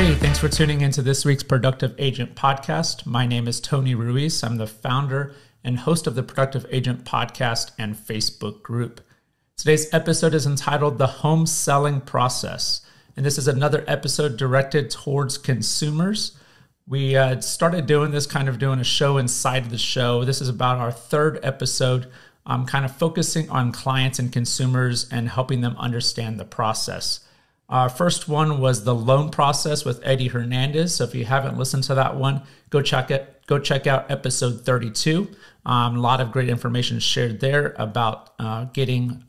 Hey, thanks for tuning into this week's Productive Agent Podcast. My name is Tony Ruiz. I'm the founder and host of the Productive Agent Podcast and Facebook group. Today's episode is entitled The Home Selling Process, and this is another episode directed towards consumers. We started doing a show inside of the show. This is about our third episode. I'm kind of focusing on clients and consumers and helping them understand the process. Our first one was the loan process with Eddie Hernandez. So if you haven't listened to that one, go check out episode 32. A lot of great information shared there about getting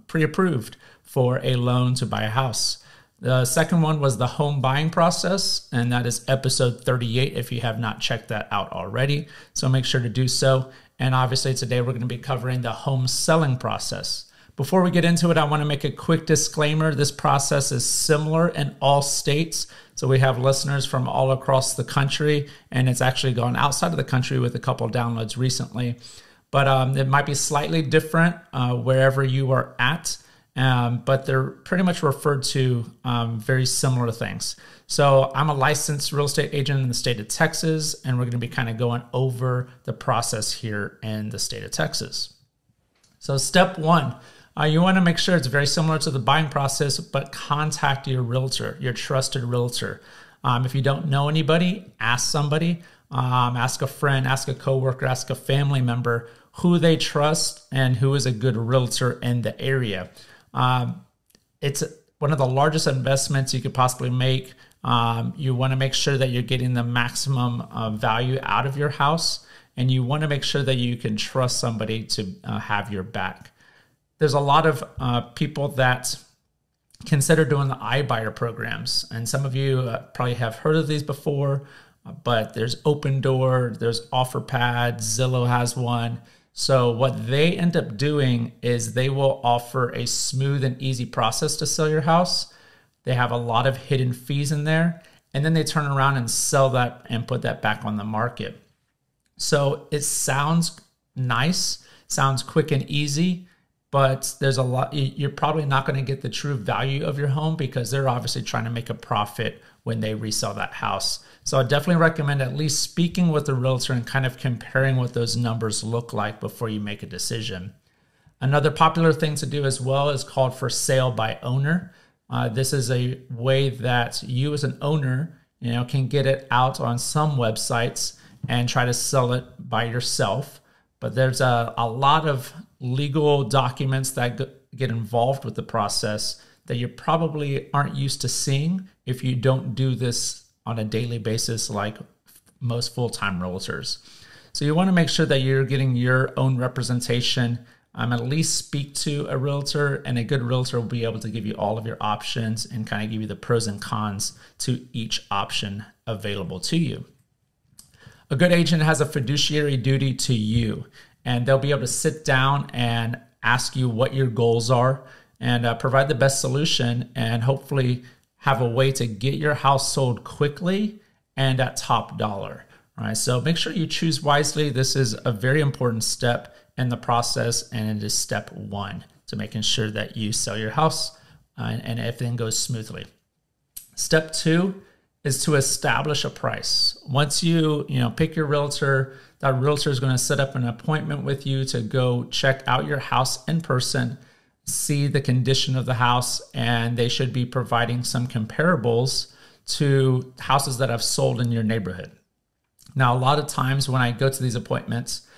pre-approved for a loan to buy a house. The second one was the home buying process, and that is episode 38 if you have not checked that out already. So make sure to do so. And obviously today we're going to be covering the home selling process. Before we get into it, I want to make a quick disclaimer. This process is similar in all states. So we have listeners from all across the country, and it's actually gone outside of the country with a couple of downloads recently. But it might be slightly different wherever you are at, but they're pretty much referred to very similar things. So I'm a licensed real estate agent in the state of Texas, and we're going to be kind of going over the process here in the state of Texas. So step one. You want to make sure it's very similar to the buying process, but contact your realtor, your trusted realtor. If you don't know anybody, ask somebody, ask a friend, ask a coworker, ask a family member who they trust and who is a good realtor in the area. It's one of the largest investments you could possibly make. You want to make sure that you're getting the maximum value out of your house, and you want to make sure that you can trust somebody to have your back. There's a lot of people that consider doing the iBuyer programs. And some of you probably have heard of these before, but there's Opendoor, there's OfferPad, Zillow has one. So what they end up doing is they will offer a smooth and easy process to sell your house. They have a lot of hidden fees in there, and then they turn around and sell that and put that back on the market. So it sounds nice, sounds quick and easy, but there's a lot. You're probably not going to get the true value of your home because they're obviously trying to make a profit when they resell that house. So I definitely recommend at least speaking with the realtor and kind of comparing what those numbers look like before you make a decision. Another popular thing to do as well is called for sale by owner. This is a way that you as an owner, can get it out on some websites and try to sell it by yourself. But there's a lot of legal documents that get involved with the process that you probably aren't used to seeing if you don't do this on a daily basis like most full-time realtors. So you want to make sure that you're getting your own representation, at least speak to a realtor, and a good realtor will be able to give you all of your options and kind of give you the pros and cons to each option available to you. A good agent has a fiduciary duty to you, and they'll be able to sit down and ask you what your goals are and provide the best solution and hopefully have a way to get your house sold quickly and at top dollar. All right, so make sure you choose wisely. This is a very important step in the process, and it is step one to making sure that you sell your house and everything goes smoothly. Step two is to establish a price. Once you pick your realtor, that realtor is going to set up an appointment with you to go check out your house in person, see the condition of the house, and they should be providing some comparables to houses that have sold in your neighborhood. Now, a lot of times when I go to these appointments,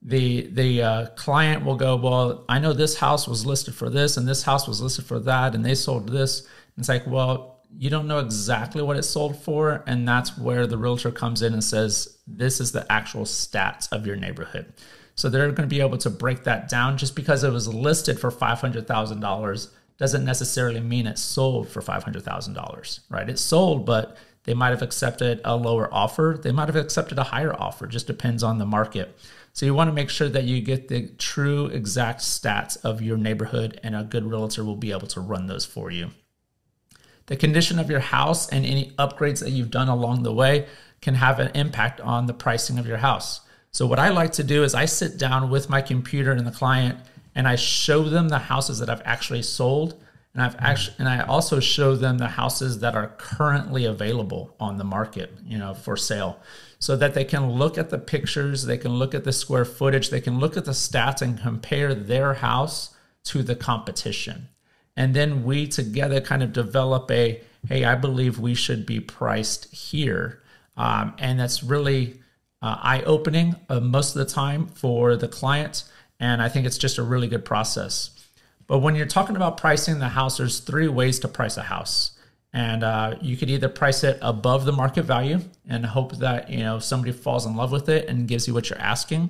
the client will go, well, I know this house was listed for this and this house was listed for that and they sold this. And it's like, well, you don't know exactly what it sold for, and that's where the realtor comes in and says, this is the actual stats of your neighborhood. So they're going to be able to break that down. Just because it was listed for $500,000 doesn't necessarily mean it sold for $500,000, right? It sold, but they might have accepted a lower offer. They might have accepted a higher offer. Just depends on the market. So you want to make sure that you get the true exact stats of your neighborhood, and a good realtor will be able to run those for you. The condition of your house and any upgrades that you've done along the way can have an impact on the pricing of your house. So what I like to do is I sit down with my computer and the client, and I show them the houses that I've actually sold, And I also show them the houses that are currently available on the market, for sale, so that they can look at the pictures, they can look at the square footage, they can look at the stats and compare their house to the competition. And then we together kind of develop hey, I believe we should be priced here. And that's really eye-opening most of the time for the client. And I think it's just a really good process. But when you're talking about pricing the house, there's 3 ways to price a house. And you could either price it above the market value and hope that somebody falls in love with it and gives you what you're asking.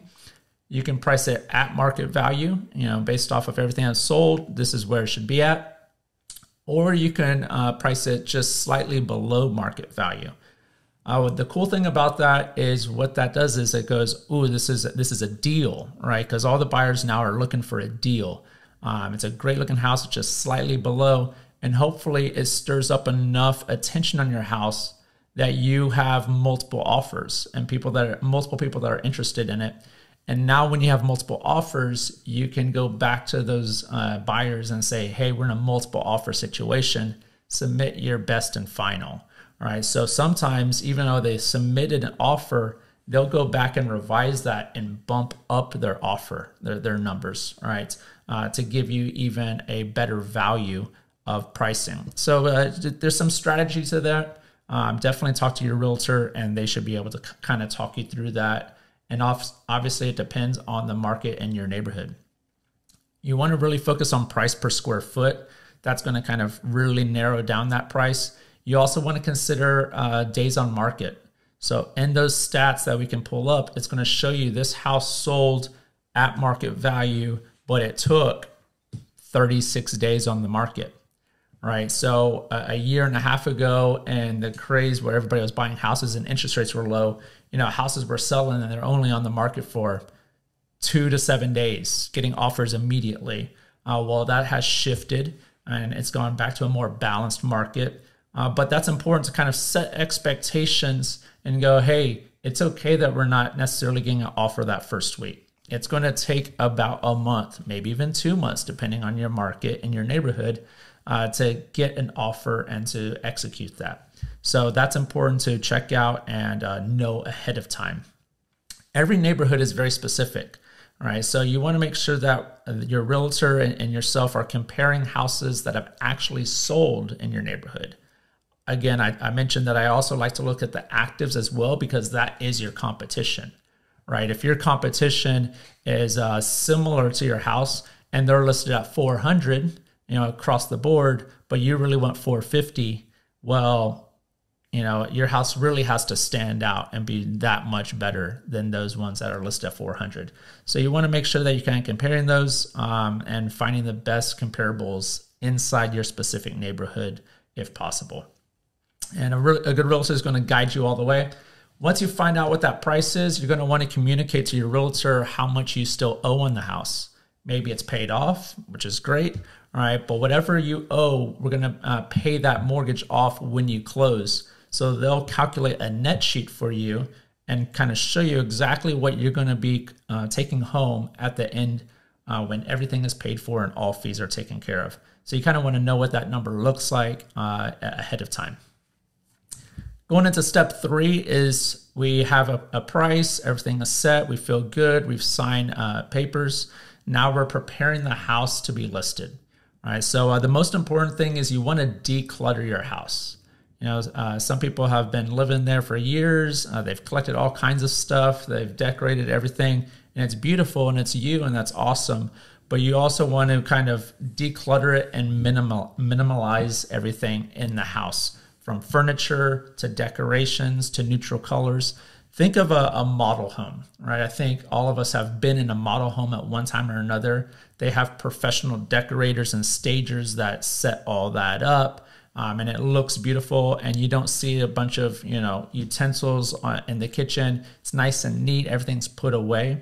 You can price it at market value, based off of everything that's sold. This is where it should be at. Or you can price it just slightly below market value. The cool thing about that is what that does is it goes, ooh, this is a deal, right? Because all the buyers now are looking for a deal. It's a great looking house, it's just slightly below, and hopefully it stirs up enough attention on your house that you have multiple offers and multiple people that are interested in it. And now when you have multiple offers, you can go back to those buyers and say, hey, we're in a multiple offer situation. Submit your best and final. All right. So sometimes, even though they submitted an offer, they'll go back and revise that and bump up their offer, their numbers, all right, to give you even a better value of pricing. So there's some strategy to that. Definitely talk to your realtor, and they should be able to kind of talk you through that. And obviously, it depends on the market and your neighborhood. You want to really focus on price per square foot. That's going to kind of really narrow down that price. You also want to consider days on market. So in those stats that we can pull up, it's going to show you this house sold at market value, but it took 36 days on the market, right? So a year and a half ago, and the craze where everybody was buying houses and interest rates were low, houses were selling and they're only on the market for 2 to 7 days, getting offers immediately. Well, that has shifted and it's gone back to a more balanced market. But that's important to kind of set expectations and go, hey, it's okay that we're not necessarily getting an offer that first week. It's going to take about a month, maybe even 2 months, depending on your market and your neighborhood, to get an offer and to execute that. So that's important to check out and know ahead of time. Every neighborhood is very specific, right? So you want to make sure that your realtor and yourself are comparing houses that have actually sold in your neighborhood. Again, I mentioned that I also like to look at the actives as well, because that is your competition, right? If your competition is similar to your house and they're listed at 400, across the board, but you really want 450, well, your house really has to stand out and be that much better than those ones that are listed at 400. So you want to make sure that you're kind of comparing those and finding the best comparables inside your specific neighborhood if possible. And a good realtor is going to guide you all the way. Once you find out what that price is, you're going to want to communicate to your realtor how much you still owe on the house. Maybe it's paid off, which is great. All right. But whatever you owe, we're going to pay that mortgage off when you close. So they'll calculate a net sheet for you and kind of show you exactly what you're going to be taking home at the end when everything is paid for and all fees are taken care of. So you kind of want to know what that number looks like ahead of time. Going into step 3 is we have a price, everything is set, we feel good, we've signed papers. Now we're preparing the house to be listed. All right, so the most important thing is you want to declutter your house. Some people have been living there for years. They've collected all kinds of stuff. They've decorated everything, and it's beautiful, and it's you, and that's awesome. But you also want to kind of declutter it and minimalize everything in the house, from furniture to decorations to neutral colors. Think of a model home, right? I think all of us have been in a model home at one time or another. They have professional decorators and stagers that set all that up. And it looks beautiful, and you don't see a bunch of utensils in the kitchen. It's nice and neat. Everything's put away.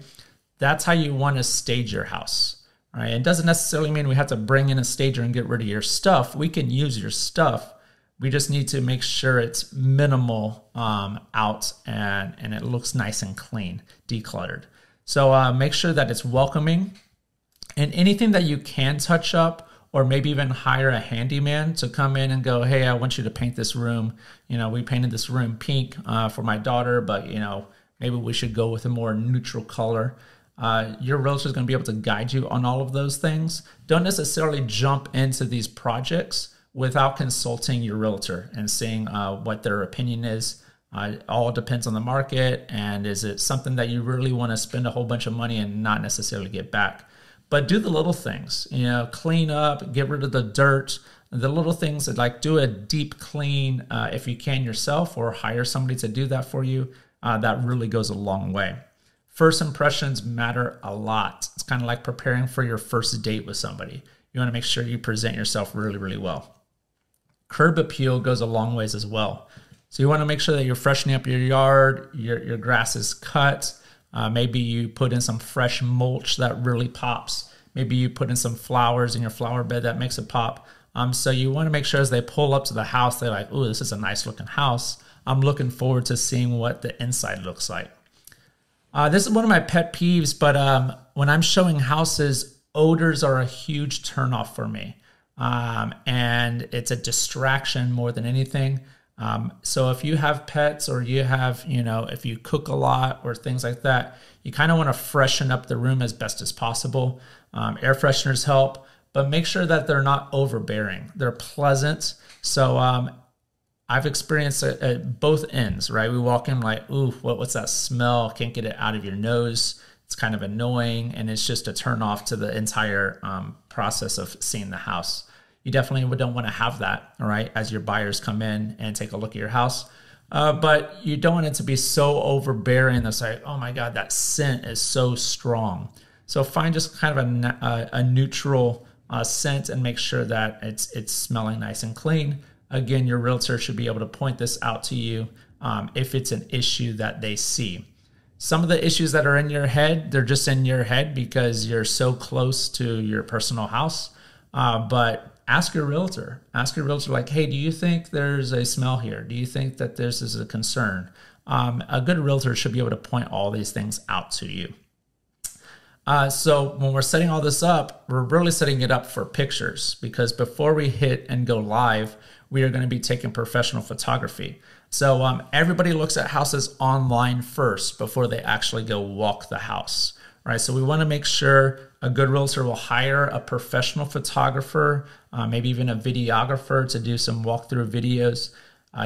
That's how you want to stage your house. Right? It doesn't necessarily mean we have to bring in a stager and get rid of your stuff. We can use your stuff. We just need to make sure it's minimal out and it looks nice and clean, decluttered. So make sure that it's welcoming, and anything that you can touch up or maybe even hire a handyman to come in and go, hey, I want you to paint this room. We painted this room pink for my daughter, but maybe we should go with a more neutral color. Your realtor is going to be able to guide you on all of those things. Don't necessarily jump into these projects without consulting your realtor and seeing what their opinion is. It all depends on the market, and is it something that you really want to spend a whole bunch of money and not necessarily get back. But do the little things, clean up, get rid of the dirt, the little things that, like, do a deep clean if you can yourself, or hire somebody to do that for you. That really goes a long way. First impressions matter a lot. It's kind of like preparing for your first date with somebody. You want to make sure you present yourself really, really well. Curb appeal goes a long ways as well. So you want to make sure that you're freshening up your yard, your grass is cut. Maybe you put in some fresh mulch that really pops. Maybe you put in some flowers in your flower bed that makes it pop. So you want to make sure as they pull up to the house, they're like, ooh, this is a nice looking house. I'm looking forward to seeing what the inside looks like. This is one of my pet peeves, but when I'm showing houses, odors are a huge turnoff for me. And it's a distraction more than anything. So if you have pets, or you have, if you cook a lot or things like that, you kind of want to freshen up the room as best as possible. Air fresheners help, but make sure that they're not overbearing. They're pleasant. So I've experienced it at both ends, right? We walk in like, ooh, what's that smell? Can't get it out of your nose. It's kind of annoying, and it's just a turn off to the entire process of seeing the house. You definitely don't want to have that, all right, as your buyers come in and take a look at your house. But you don't want it to be so overbearing that's like, oh my God, that scent is so strong. So find just kind of a neutral scent, and make sure that it's smelling nice and clean. Again, your realtor should be able to point this out to you if it's an issue that they see. Some of the issues that are in your head, they're just in your head because you're so close to your personal house. But ask your realtor. Ask your realtor, like, hey, do you think there's a smell here? Do you think that this is a concern? A good realtor should be able to point all these things out to you. So when we're setting all this up, we're really setting it up for pictures, because before we hit and go live, we are going to be taking professional photography. So everybody looks at houses online first before they actually go walk the house. Right, so we want to make sure a good realtor will hire a professional photographer, maybe even a videographer, to do some walkthrough videos.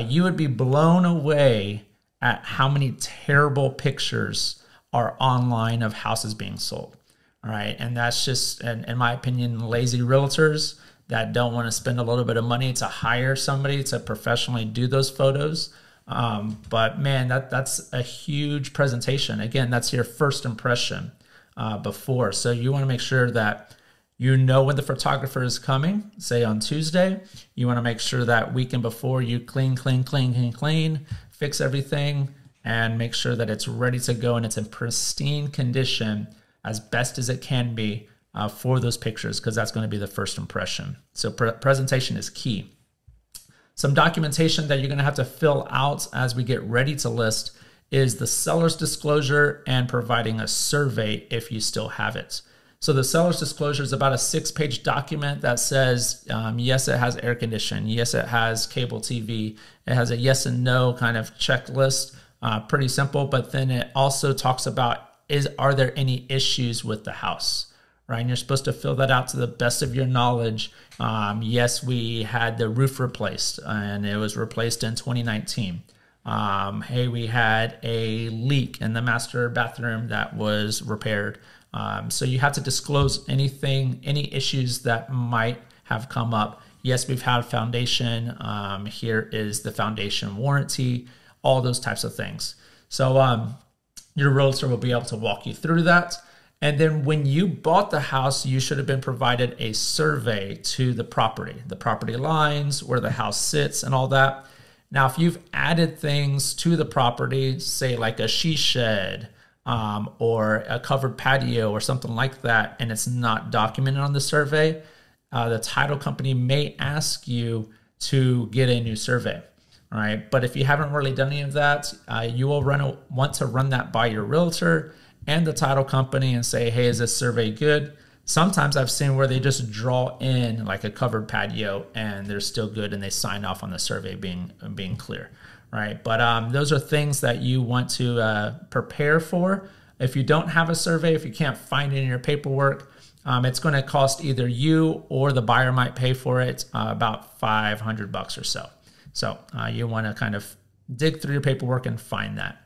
You would be blown away at how many terrible pictures are online of houses being sold. All right, and that's just, in my opinion, lazy realtors that don't want to spend a little bit of money to hire somebody to professionally do those photos. But man, that's a huge presentation. Again, that's your first impression. Before. So you want to make sure that when the photographer is coming, say on Tuesday. You want to make sure that weekend before you clean, fix everything, and make sure that it's ready to go and it's in pristine condition as best as it can be for those pictures, because that's going to be the first impression. So presentation is key. Some documentation that you're going to have to fill out as we get ready to list is the seller's disclosure and providing a survey if you still have it. So the seller's disclosure is about a 6-page document that says, yes, it has air conditioning. Yes, it has cable TV. It has a yes and no kind of checklist. Pretty simple, but then it also talks about, are there any issues with the house? Right, and you're supposed to fill that out to the best of your knowledge. Yes, we had the roof replaced, and it was replaced in 2019. Hey, we had a leak in the master bathroom that was repaired. So you have to disclose any issues that might have come up. Yes, we've had foundation. Here is the foundation warranty, all those types of things. So your realtor will be able to walk you through that. And then when you bought the house, you should have been provided a survey to the property lines, where the house sits and all that. Now, if you've added things to the property, say like a she shed or a covered patio or something like that, and it's not documented on the survey, the title company may ask you to get a new survey. All right, but if you haven't really done any of that, you will want to run that by your realtor and the title company and say, hey, is this survey good? Sometimes I've seen where they just draw in like a covered patio and they're still good and they sign off on the survey being clear, right? But those are things that you want to prepare for. If you don't have a survey, if you can't find it in your paperwork, it's going to cost either you or the buyer might pay for it about $500 or so. So you want to kind of dig through your paperwork and find that.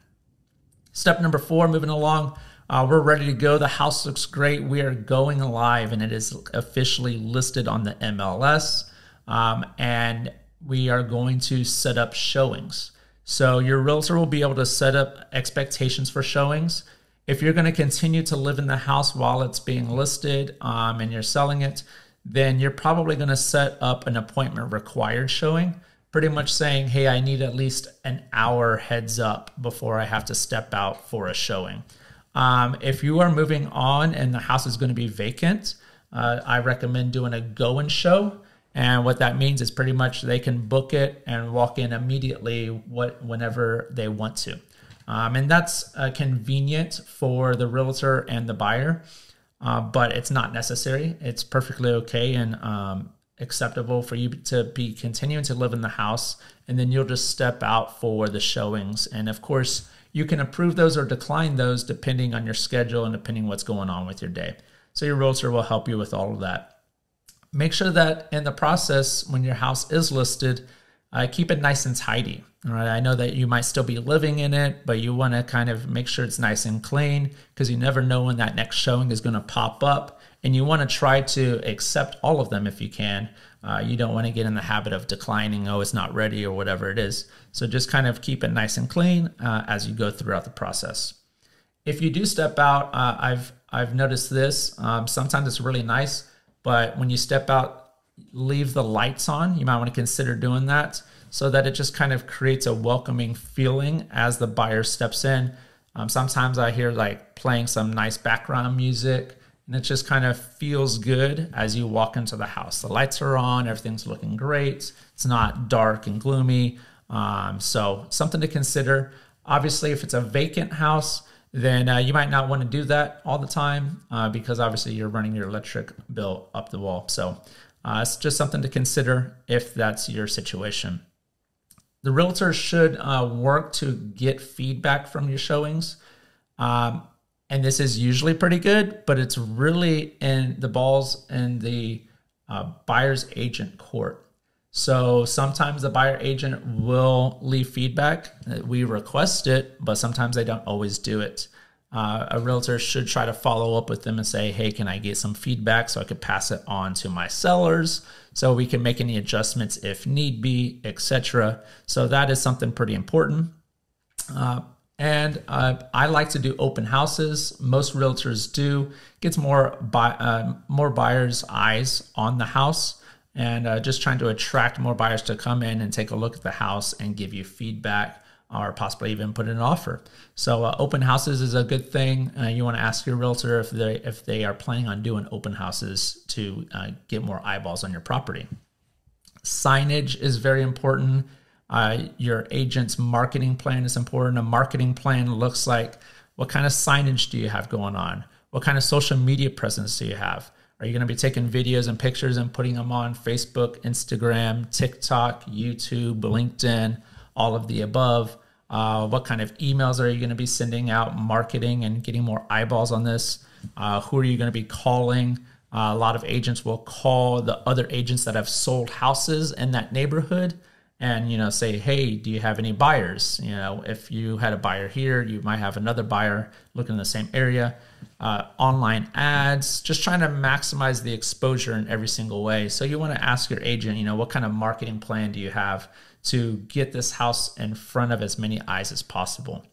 Step number 4, moving along. We're ready to go. The house looks great. We are going live and it is officially listed on the MLS. And we are going to set up showings. So your realtor will be able to set up expectations for showings. If you're going to continue to live in the house while it's being listed and you're selling it, then you're probably going to set up an appointment required showing, pretty much saying, hey, I need at least an hour heads up before I have to step out for a showing. If you are moving on and the house is going to be vacant, I recommend doing a go and show. And what that means is pretty much they can book it and walk in immediately whenever they want to. And that's convenient for the realtor and the buyer, but it's not necessary. It's perfectly okay and acceptable for you to be continuing to live in the house, and then you'll just step out for the showings. And of course, you can approve those or decline those depending on your schedule and depending what's going on with your day. So your realtor will help you with all of that. Make sure that in the process, when your house is listed, keep it nice and tidy. All right, I know that you might still be living in it, but you want to kind of make sure it's nice and clean because you never know when that next showing is going to pop up. And you want to try to accept all of them if you can. You don't want to get in the habit of declining, oh, it's not ready or whatever it is. So just kind of keep it nice and clean as you go throughout the process. If you do step out, I've noticed this. Sometimes it's really nice, but when you step out, leave the lights on. You might want to consider doing that so that it just kind of creates a welcoming feeling as the buyer steps in. Sometimes I hear like playing some nice background music, and it just kind of feels good as you walk into the house. The lights are on, everything's looking great. It's not dark and gloomy. So something to consider. Obviously, if it's a vacant house, then you might not want to do that all the time because obviously you're running your electric bill up the wall. So it's just something to consider if that's your situation. The realtor should work to get feedback from your showings. And this is usually pretty good, but it's really in the balls in the buyer's agent court. So sometimes the buyer agent will leave feedback. We request it, but sometimes they don't always do it. A realtor should try to follow up with them and say, hey, can I get some feedback so I could pass it on to my sellers so we can make any adjustments if need be, etc. So that is something pretty important. And I like to do open houses. Most realtors do. Gets more buyers' eyes on the house, and just trying to attract more buyers to come in and take a look at the house and give you feedback or possibly even put in an offer. So open houses is a good thing. You want to ask your realtor if they are planning on doing open houses to get more eyeballs on your property. Signage is very important. Your agent's marketing plan is important. A marketing plan looks like, what kind of signage do you have going on? What kind of social media presence do you have? Are you going to be taking videos and pictures and putting them on Facebook, Instagram, TikTok, YouTube, LinkedIn, all of the above? What kind of emails are you going to be sending out, marketing and getting more eyeballs on this? Who are you going to be calling? A lot of agents will call the other agents that have sold houses in that neighborhood and, say, hey, do you have any buyers? If you had a buyer here, you might have another buyer looking in the same area. Online ads, just trying to maximize the exposure in every single way. So you want to ask your agent, what kind of marketing plan do you have to get this house in front of as many eyes as possible?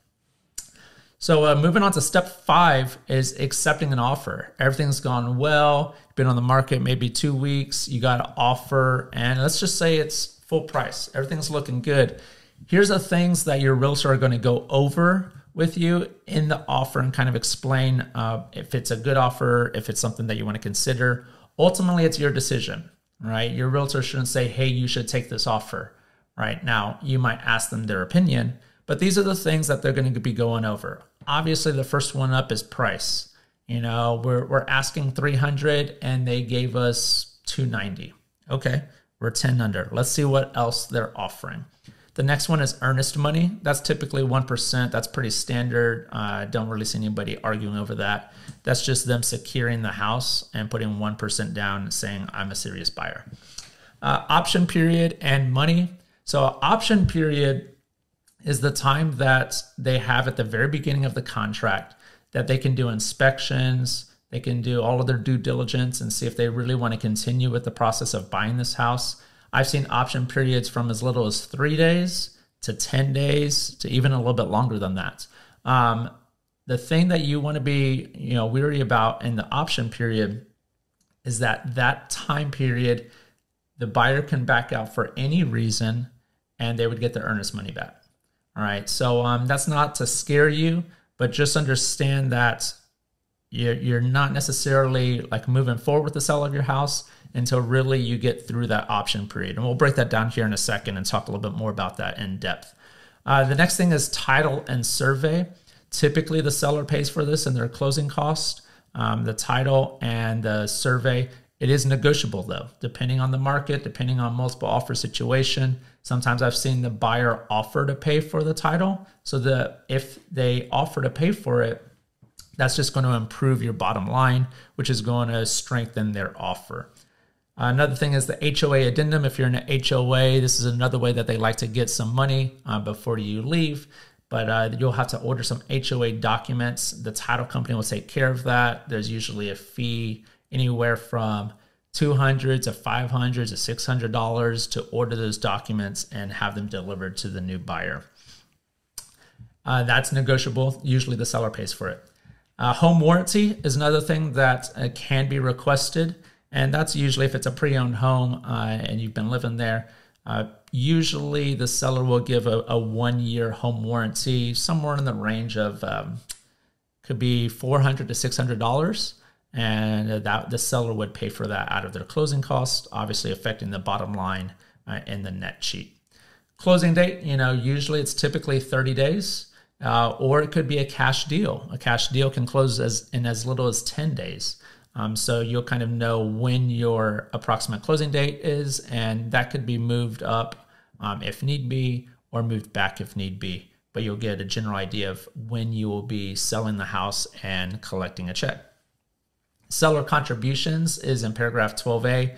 So moving on to step 5 is accepting an offer. Everything's gone well, been on the market maybe 2 weeks, you got an offer, and let's just say it's full price. Everything's looking good. Here's the things that your realtor are going to go over with you in the offer and kind of explain if it's a good offer, if it's something that you want to consider. Ultimately, it's your decision, right? Your realtor shouldn't say, hey, you should take this offer. Right now, you might ask them their opinion, but these are the things that they're going to be going over. Obviously, the first one up is price. We're asking 300 and they gave us 290. Okay, we're 10 under. Let's see what else they're offering. The next one is earnest money. That's typically 1%. That's pretty standard. I don't really see anybody arguing over that. That's just them securing the house and putting 1% down and saying, I'm a serious buyer. Option period and money. So option period is the time that they have at the very beginning of the contract that they can do inspections, they can do all of their due diligence and see if they really want to continue with the process of buying this house. I've seen option periods from as little as 3 days to 10 days to even a little bit longer than that. The thing that you want to be, weary about in the option period is that time period, the buyer can back out for any reason and they would get their earnest money back. All right. So that's not to scare you, but just understand that you're not necessarily like moving forward with the sale of your house until really you get through that option period. And we'll break that down here in a second and talk a little bit more about that in depth. The next thing is title and survey. Typically, the seller pays for this in their closing cost. The title and the survey, it is negotiable though, depending on the market, depending on multiple offer situation. Sometimes I've seen the buyer offer to pay for the title. So that if they offer to pay for it, that's just going to improve your bottom line, which is going to strengthen their offer. Another thing is the HOA addendum. If you're in an HOA, this is another way that they like to get some money before you leave. But you'll have to order some HOA documents. The title company will take care of that. There's usually a fee anywhere from $200 to $500 to $600 to order those documents and have them delivered to the new buyer. That's negotiable. Usually the seller pays for it. Home warranty is another thing that can be requested. And that's usually if it's a pre-owned home and you've been living there. Usually the seller will give a 1-year home warranty, somewhere in the range of could be $400 to $600. And that the seller would pay for that out of their closing costs, obviously affecting the bottom line in the net sheet. Closing date, usually it's typically 30 days. Or it could be a cash deal. A cash deal can close in as little as 10 days. So you'll kind of know when your approximate closing date is, and that could be moved up if need be, or moved back if need be. But you'll get a general idea of when you will be selling the house and collecting a check. Seller contributions is in paragraph 12A.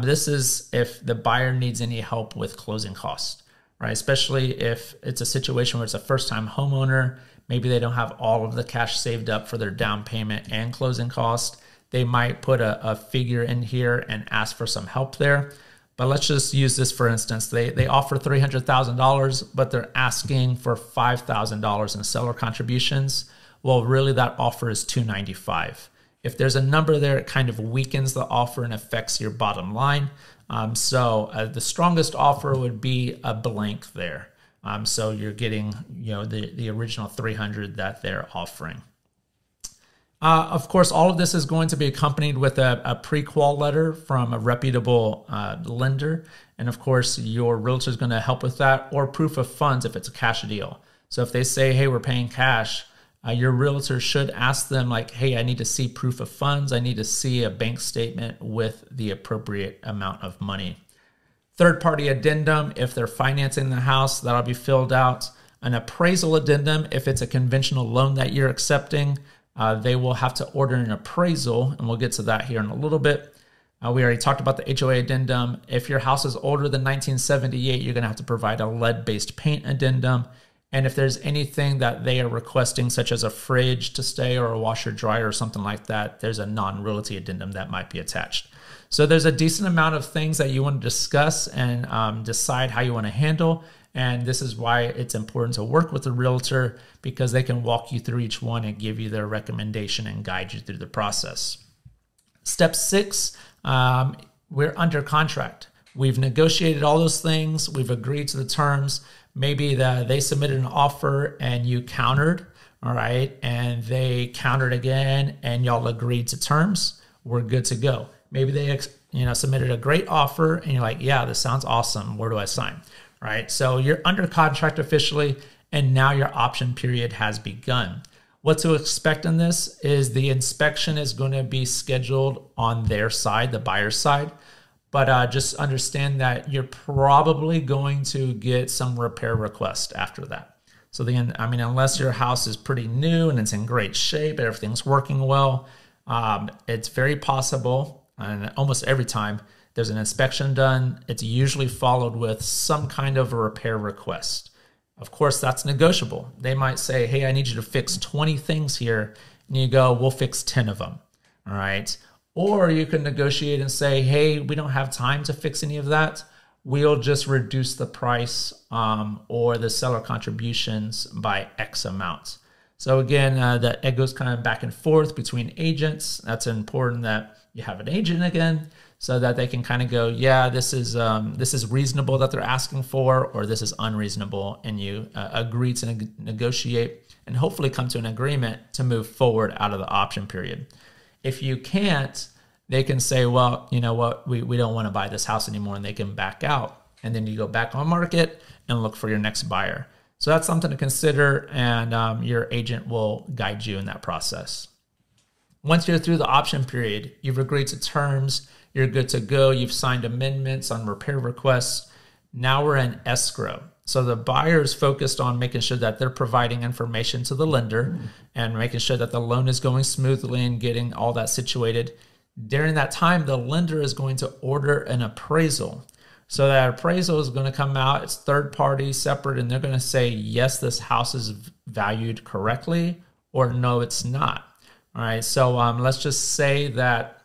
This is if the buyer needs any help with closing costs. Right, especially if it's a situation where it's a first-time homeowner, maybe they don't have all of the cash saved up for their down payment and closing cost. They might put a figure in here and ask for some help there. But let's just use this for instance. They offer $300,000, but they're asking for $5,000 in seller contributions. Well, really that offer is $295,000. If there's a number there, it kind of weakens the offer and affects your bottom line. So the strongest offer would be a blank there. So you're getting, the original 300 that they're offering. Of course, all of this is going to be accompanied with a pre-qual letter from a reputable lender. And of course, your realtor is going to help with that, or proof of funds if it's a cash deal. So if they say, hey, we're paying cash, your realtor should ask them like, hey, I need to see proof of funds. I need to see a bank statement with the appropriate amount of money. Third-party addendum, if they're financing the house, that'll be filled out. An appraisal addendum, if it's a conventional loan that you're accepting, they will have to order an appraisal, and we'll get to that here in a little bit. We already talked about the HOA addendum. If your house is older than 1978, you're going to have to provide a lead-based paint addendum. And if there's anything that they are requesting, such as a fridge to stay or a washer dryer or something like that, there's a non-realty addendum that might be attached. So there's a decent amount of things that you want to discuss and decide how you want to handle. And this is why it's important to work with a realtor, because they can walk you through each one and give you their recommendation and guide you through the process. Step 6, we're under contract. We've negotiated all those things. We've agreed to the terms. Maybe they submitted an offer and you countered, all right, and they countered again and y'all agreed to terms. We're good to go. Maybe they submitted a great offer and you're like, yeah, this sounds awesome. Where do I sign? Right? So you're under contract officially, and now your option period has begun. What to expect in this is the inspection is going to be scheduled on their side, the buyer's side. But just understand that you're probably going to get some repair requests after that. So unless your house is pretty new and it's in great shape, everything's working well, it's very possible, and almost every time there's an inspection done, it's usually followed with some kind of a repair request. Of course, that's negotiable. They might say, hey, I need you to fix 20 things here. And you go, we'll fix 10 of them. All right. Or you can negotiate and say, hey, we don't have time to fix any of that. We'll just reduce the price or the seller contributions by X amount. So again, it goes kind of back and forth between agents. That's important that you have an agent again, so that they can kind of go, yeah, this is reasonable that they're asking for, or this is unreasonable, and you agree to negotiate and hopefully come to an agreement to move forward out of the option period. If you can't, they can say, well, you know what, we don't want to buy this house anymore, and they can back out. And then you go back on market and look for your next buyer. So that's something to consider, and your agent will guide you in that process. Once you're through the option period, you've agreed to terms, you're good to go, you've signed amendments on repair requests. Now we're in escrow. So the buyer is focused on making sure that they're providing information to the lender and making sure that the loan is going smoothly and getting all that situated. During that time, the lender is going to order an appraisal. So that appraisal is going to come out, it's third party, separate, and they're going to say, yes, this house is valued correctly, or no, it's not. All right, so let's just say that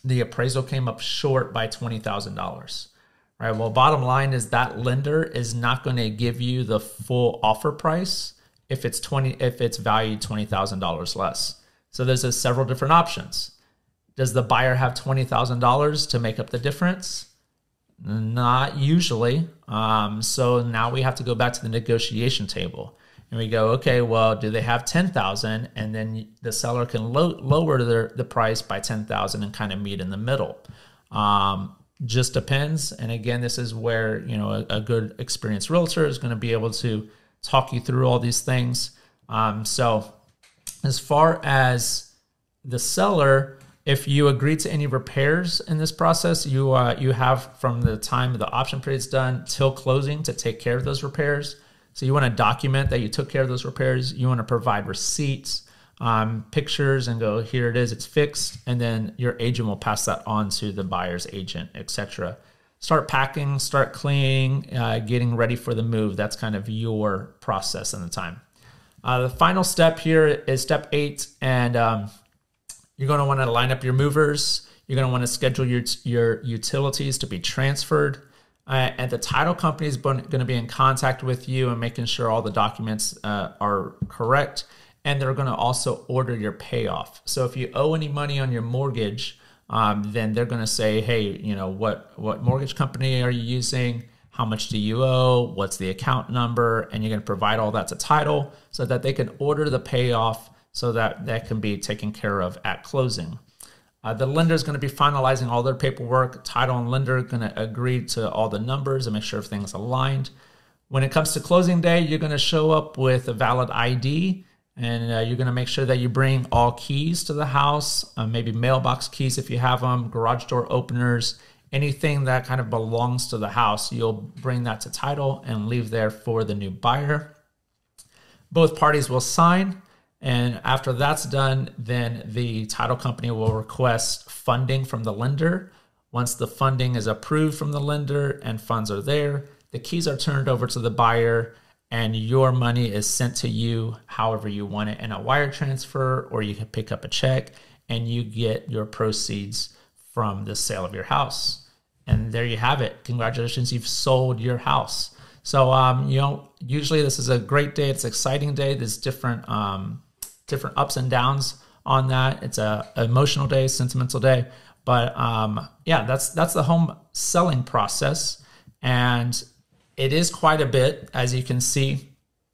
the appraisal came up short by $20,000. All right, well, bottom line is that lender is not going to give you the full offer price if it's valued $20,000 less. So there's several different options. Does the buyer have $20,000 to make up the difference? Not usually. So now we have to go back to the negotiation table. And we go, okay, well, do they have $10,000? And then the seller can lower the price by $10,000 and kind of meet in the middle. Just depends. And again, this is where, a good experienced realtor is going to be able to talk you through all these things. So as far as the seller, if you agree to any repairs in this process, you have from the time the option period is done till closing to take care of those repairs. So you want to document that you took care of those repairs. You want to provide receipts, pictures, and go, here it is, it's fixed. And then your agent will pass that on to the buyer's agent, etc. Start packing, start cleaning, getting ready for the move. That's kind of your process in the time. The final step here is step 8, and you're going to want to line up your movers. You're going to want to schedule your utilities to be transferred. And the title company is going to be in contact with you and making sure all the documents are correct. And they're going to also order your payoff. So if you owe any money on your mortgage, then they're going to say, hey, what mortgage company are you using? How much do you owe? What's the account number? And you're going to provide all that to title so that they can order the payoff so that can be taken care of at closing. The lender is going to be finalizing all their paperwork. Title and lender are going to agree to all the numbers and make sure everything's aligned. When it comes to closing day, you're going to show up with a valid ID, and you're going to make sure that you bring all keys to the house, maybe mailbox keys if you have them, garage door openers, anything that kind of belongs to the house. You'll bring that to title and leave there for the new buyer. Both parties will sign. And after that's done, then the title company will request funding from the lender. Once the funding is approved from the lender and funds are there, the keys are turned over to the buyer and your money is sent to you however you want it, in a wire transfer, or you can pick up a check and you get your proceeds from the sale of your house. And there you have it. Congratulations, you've sold your house. So, usually this is a great day. It's an exciting day. There's different ups and downs on that. It's a emotional day, sentimental day. But that's the home selling process. And it is quite a bit, as you can see.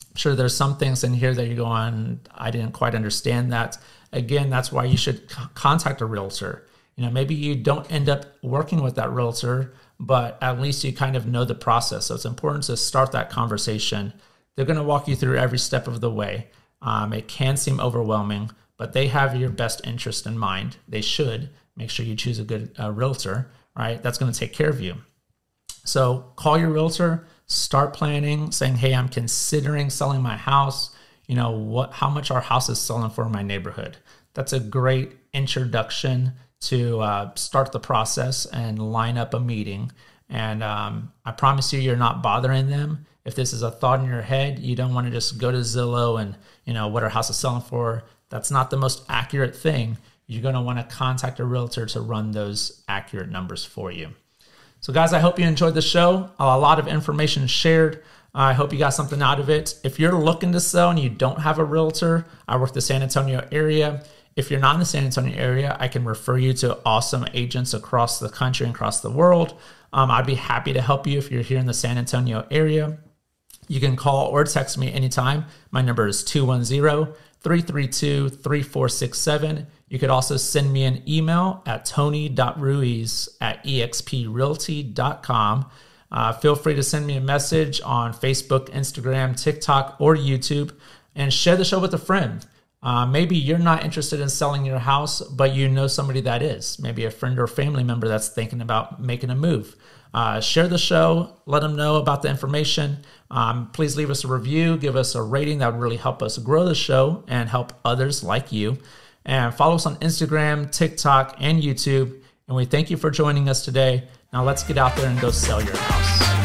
I'm sure there's some things in here that you're going, I didn't quite understand that. Again, that's why you should contact a realtor. Maybe you don't end up working with that realtor, but at least you kind of know the process. So it's important to start that conversation. They're going to walk you through every step of the way. It can seem overwhelming, but they have your best interest in mind. They should make sure you choose a good realtor, right? That's going to take care of you. So call your realtor, start planning, saying, hey, I'm considering selling my house. You know, how much our house is selling for in my neighborhood. That's a great introduction to start the process and line up a meeting. And I promise you're not bothering them. If this is a thought in your head, you don't want to just go to Zillow and, you know, what our house is selling for. That's not the most accurate thing. You're going to want to contact a realtor to run those accurate numbers for you. So guys, I hope you enjoyed the show. A lot of information shared. I hope you got something out of it. If you're looking to sell and you don't have a realtor, I work the San Antonio area. If you're not in the San Antonio area, I can refer you to awesome agents across the country and across the world. I'd be happy to help you if you're here in the San Antonio area. You can call or text me anytime. My number is 210-332-3467. You could also send me an email at tony.ruiz@exprealty.com. Feel free to send me a message on Facebook, Instagram, TikTok, or YouTube, and share the show with a friend. Maybe you're not interested in selling your house, but you know somebody that is. Maybe a friend or family member that's thinking about making a move. Share the show. Let them know about the information. Please leave us a review. Give us a rating. That would really help us grow the show and help others like you. And follow us on Instagram, TikTok, and YouTube. And we thank you for joining us today. Now let's get out there and go sell your house.